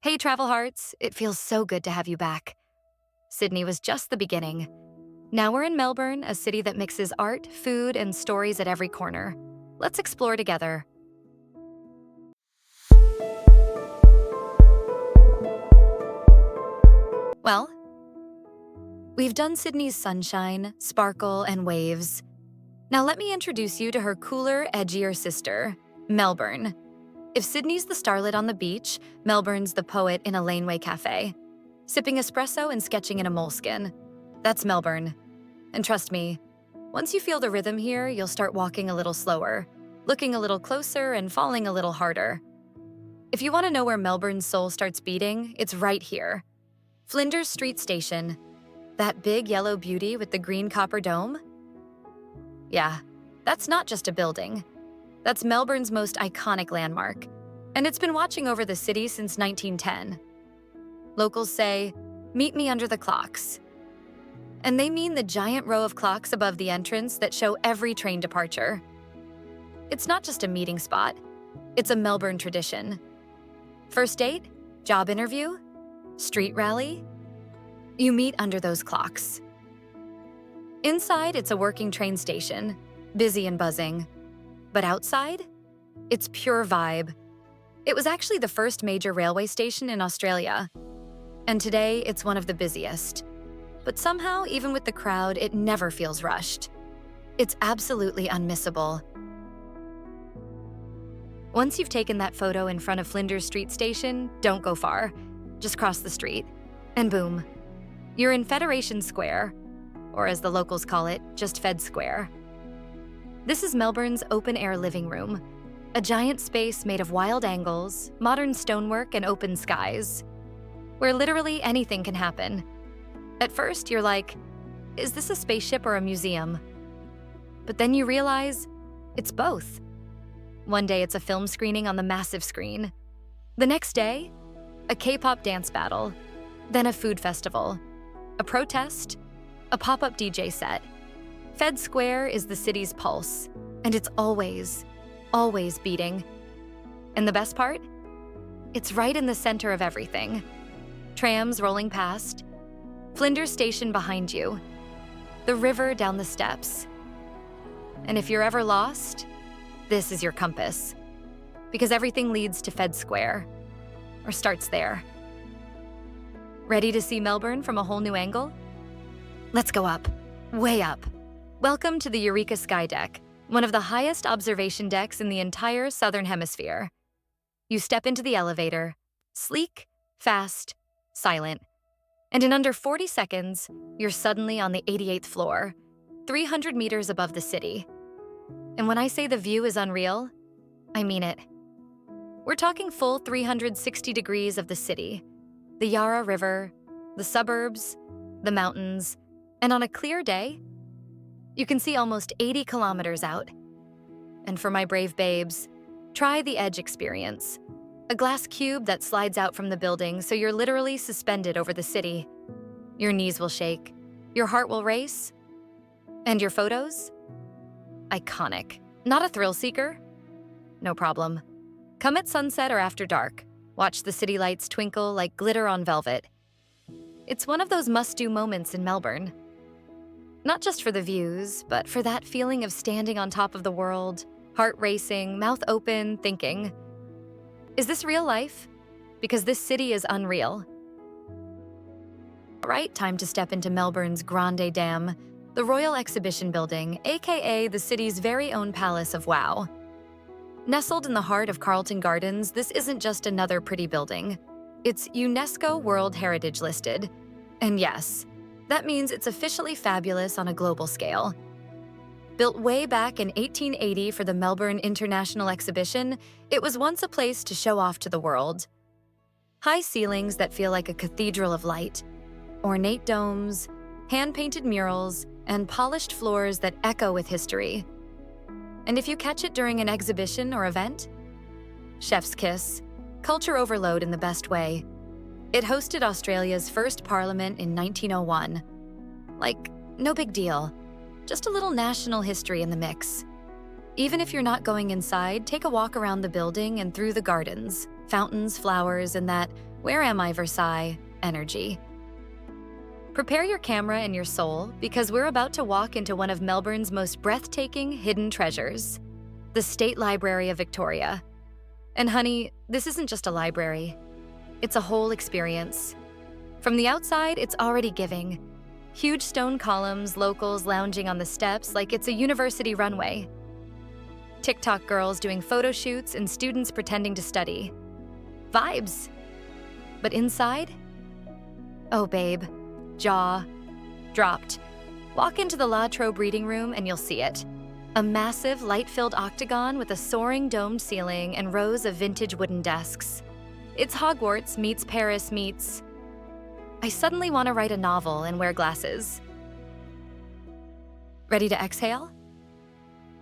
Hey, Travel Hearts, it feels so good to have you back. Sydney was just the beginning. Now we're in Melbourne, a city that mixes art, food, and stories at every corner. Let's explore together. Well, we've done Sydney's sunshine, sparkle, and waves. Now let me introduce you to her cooler, edgier sister, Melbourne. If Sydney's the starlet on the beach, Melbourne's the poet in a laneway café, sipping espresso and sketching in a Moleskine. That's Melbourne. And trust me, once you feel the rhythm here, you'll start walking a little slower, looking a little closer, and falling a little harder. If you want to know where Melbourne's soul starts beating, it's right here. Flinders Street Station. That big yellow beauty with the green copper dome? Yeah, that's not just a building. That's Melbourne's most iconic landmark, and it's been watching over the city since 1910. Locals say, "Meet me under the clocks." And they mean the giant row of clocks above the entrance that show every train departure. It's not just a meeting spot, it's a Melbourne tradition. First date? Job interview? Street rally? You meet under those clocks. Inside, it's a working train station, busy and buzzing. But outside, it's pure vibe. It was actually the first major railway station in Australia. And today, it's one of the busiest. But somehow, even with the crowd, it never feels rushed. It's absolutely unmissable. Once you've taken that photo in front of Flinders Street Station, don't go far. Just cross the street. And boom, you're in Federation Square, or as the locals call it, just Fed Square. This is Melbourne's open-air living room, a giant space made of wild angles, modern stonework, and open skies, where literally anything can happen. At first, you're like, is this a spaceship or a museum? But then you realize it's both. One day it's a film screening on the massive screen. The next day, a K-pop dance battle, then a food festival, a protest, a pop-up DJ set. Fed Square is the city's pulse, and it's always beating. And the best part? It's right in the center of everything. Trams rolling past, Flinders Station behind you, the river down the steps. And if you're ever lost, this is your compass. Because everything leads to Fed Square, or starts there. Ready to see Melbourne from a whole new angle? Let's go up, way up. Welcome to the Eureka Sky Deck, one of the highest observation decks in the entire Southern Hemisphere. You step into the elevator, sleek, fast, silent, and in under 40 seconds, you're suddenly on the 88th floor, 300 meters above the city. And when I say the view is unreal, I mean it. We're talking full 360 degrees of the city, the Yarra River, the suburbs, the mountains, and on a clear day, you can see almost 80 kilometers out. And for my brave babes, try the Edge experience. A glass cube that slides out from the building so you're literally suspended over the city. Your knees will shake, your heart will race, and your photos? Iconic. Not a thrill seeker? No problem. Come at sunset or after dark. Watch the city lights twinkle like glitter on velvet. It's one of those must-do moments in Melbourne. Not just for the views, but for that feeling of standing on top of the world, heart racing, mouth open, thinking, is this real life? Because this city is unreal. All right, time to step into Melbourne's Grande Dame, the Royal Exhibition Building, aka the city's very own Palace of Wow. Nestled in the heart of Carlton Gardens, this isn't just another pretty building. It's UNESCO World Heritage listed. And yes, that means it's officially fabulous on a global scale. Built way back in 1880 for the Melbourne International Exhibition, it was once a place to show off to the world. High ceilings that feel like a cathedral of light, ornate domes, hand-painted murals, and polished floors that echo with history. And if you catch it during an exhibition or event, chef's kiss, culture overload in the best way. It hosted Australia's first parliament in 1901. Like, no big deal. Just a little national history in the mix. Even if you're not going inside, take a walk around the building and through the gardens, fountains, flowers, and that Where am I, Versailles? Energy. Prepare your camera and your soul, because we're about to walk into one of Melbourne's most breathtaking hidden treasures, the State Library of Victoria. And honey, this isn't just a library. It's a whole experience. From the outside, it's already giving. Huge stone columns, locals lounging on the steps like it's a university runway. TikTok girls doing photo shoots and students pretending to study. Vibes. But inside? Oh, babe. Jaw dropped. Walk into the La Trobe reading room and you'll see it. A massive, light-filled octagon with a soaring domed ceiling and rows of vintage wooden desks. It's Hogwarts meets Paris meets... I suddenly want to write a novel and wear glasses. Ready to exhale?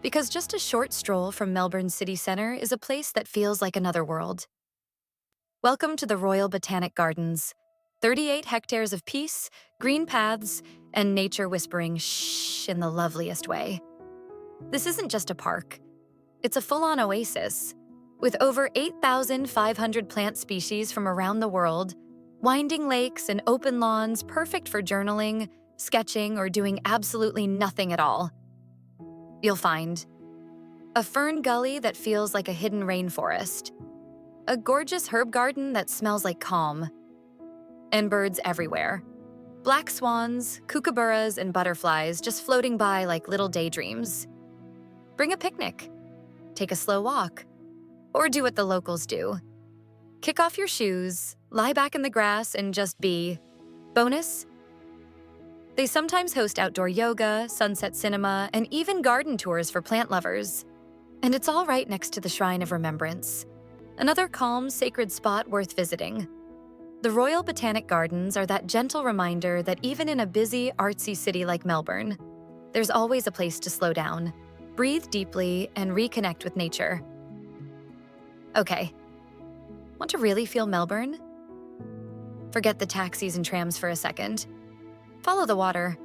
Because just a short stroll from Melbourne's city centre is a place that feels like another world. Welcome to the Royal Botanic Gardens. 38 hectares of peace, green paths, and nature whispering shh in the loveliest way. This isn't just a park. It's a full-on oasis. With over 8,500 plant species from around the world, winding lakes and open lawns perfect for journaling, sketching, or doing absolutely nothing at all. You'll find a fern gully that feels like a hidden rainforest, a gorgeous herb garden that smells like calm, and birds everywhere. Black swans, kookaburras, and butterflies just floating by like little daydreams. Bring a picnic, take a slow walk, or do what the locals do. Kick off your shoes, lie back in the grass, and just be. Bonus? They sometimes host outdoor yoga, sunset cinema, and even garden tours for plant lovers. And it's all right next to the Shrine of Remembrance, another calm, sacred spot worth visiting. The Royal Botanic Gardens are that gentle reminder that even in a busy, artsy city like Melbourne, there's always a place to slow down, breathe deeply, and reconnect with nature. Okay, want to really feel Melbourne? Forget the taxis and trams for a second. Follow the water.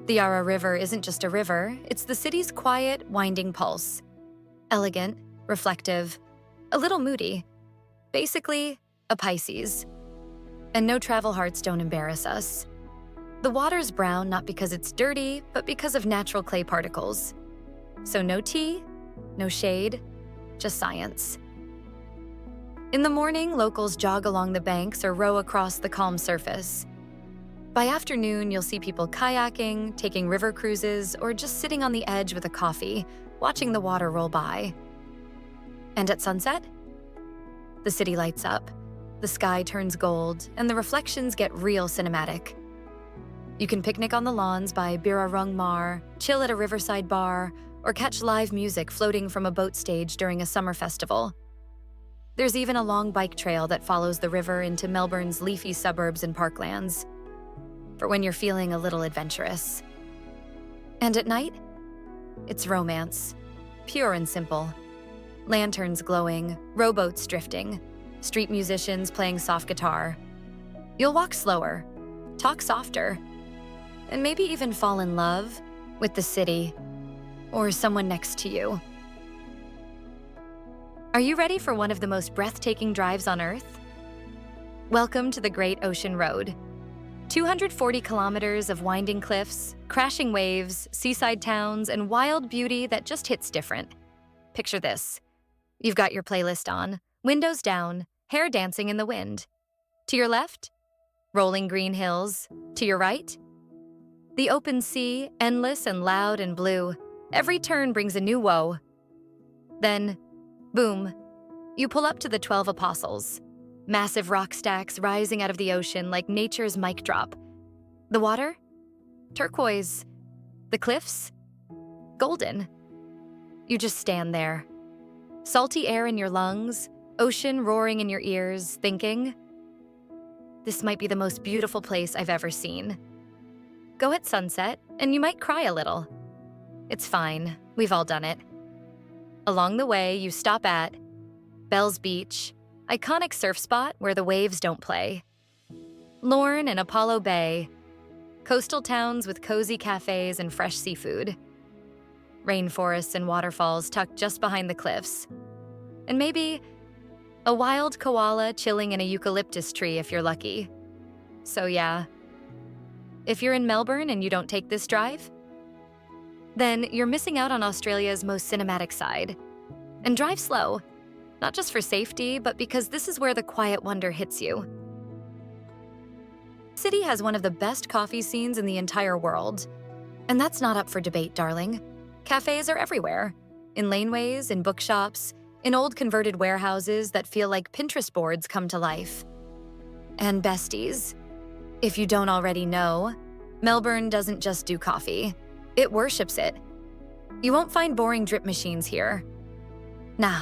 The Yarra River isn't just a river, it's the city's quiet, winding pulse. Elegant, reflective, a little moody. Basically, a Pisces. And no travel hearts don't embarrass us. The water's brown not because it's dirty, but because of natural clay particles. So no tea, no shade, just science. In the morning, locals jog along the banks or row across the calm surface. By afternoon, you'll see people kayaking, taking river cruises, or just sitting on the edge with a coffee, watching the water roll by. And at sunset, the city lights up. The sky turns gold, and the reflections get real cinematic. You can picnic on the lawns by Birarung Mar, chill at a riverside bar, or catch live music floating from a boat stage during a summer festival. There's even a long bike trail that follows the river into Melbourne's leafy suburbs and parklands, for when you're feeling a little adventurous. And at night, it's romance, pure and simple. Lanterns glowing, rowboats drifting, street musicians playing soft guitar. You'll walk slower, talk softer, and maybe even fall in love with the city or someone next to you. Are you ready for one of the most breathtaking drives on Earth? Welcome to the Great Ocean Road. 240 kilometers of winding cliffs, crashing waves, seaside towns, and wild beauty that just hits different. Picture this. You've got your playlist on, windows down, hair dancing in the wind. To your left, rolling green hills. To your right, the open sea, endless and loud and blue. Every turn brings a new woe. Then, boom, you pull up to the 12 Apostles. Massive rock stacks rising out of the ocean like nature's mic drop. The water? Turquoise. The cliffs? Golden. You just stand there. Salty air in your lungs, ocean roaring in your ears, thinking, this might be the most beautiful place I've ever seen. Go at sunset, and you might cry a little. It's fine, we've all done it. Along the way, you stop at Bell's Beach, iconic surf spot where the waves don't play. Lorne and Apollo Bay, coastal towns with cozy cafes and fresh seafood. Rainforests and waterfalls tucked just behind the cliffs. And maybe A wild koala chilling in a eucalyptus tree if you're lucky. So yeah, if you're in Melbourne and you don't take this drive, then you're missing out on Australia's most cinematic side. And drive slow, not just for safety, but because this is where the quiet wonder hits you. The city has one of the best coffee scenes in the entire world. And that's not up for debate, darling. Cafés are everywhere. In laneways, in bookshops, in old converted warehouses that feel like Pinterest boards come to life. And besties, if you don't already know, Melbourne doesn't just do coffee. It worships it. You won't find boring drip machines here. Nah,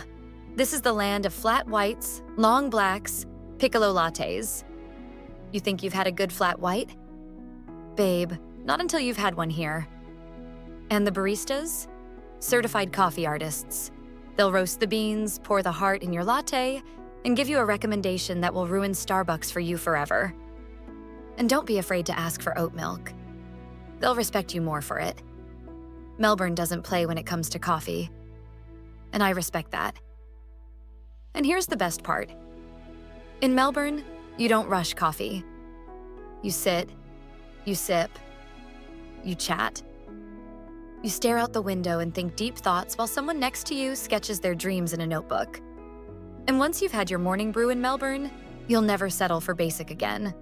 this is the land of flat whites, long blacks, piccolo lattes. You think you've had a good flat white? Babe, not until you've had one here. And the baristas? Certified coffee artists. They'll roast the beans, pour the heart in your latte, and give you a recommendation that will ruin Starbucks for you forever. And don't be afraid to ask for oat milk. They'll respect you more for it. Melbourne doesn't play when it comes to coffee. And I respect that. And here's the best part. In Melbourne, you don't rush coffee. You sit, you sip, you chat. You stare out the window and think deep thoughts while someone next to you sketches their dreams in a notebook. And once you've had your morning brew in Melbourne, you'll never settle for basic again.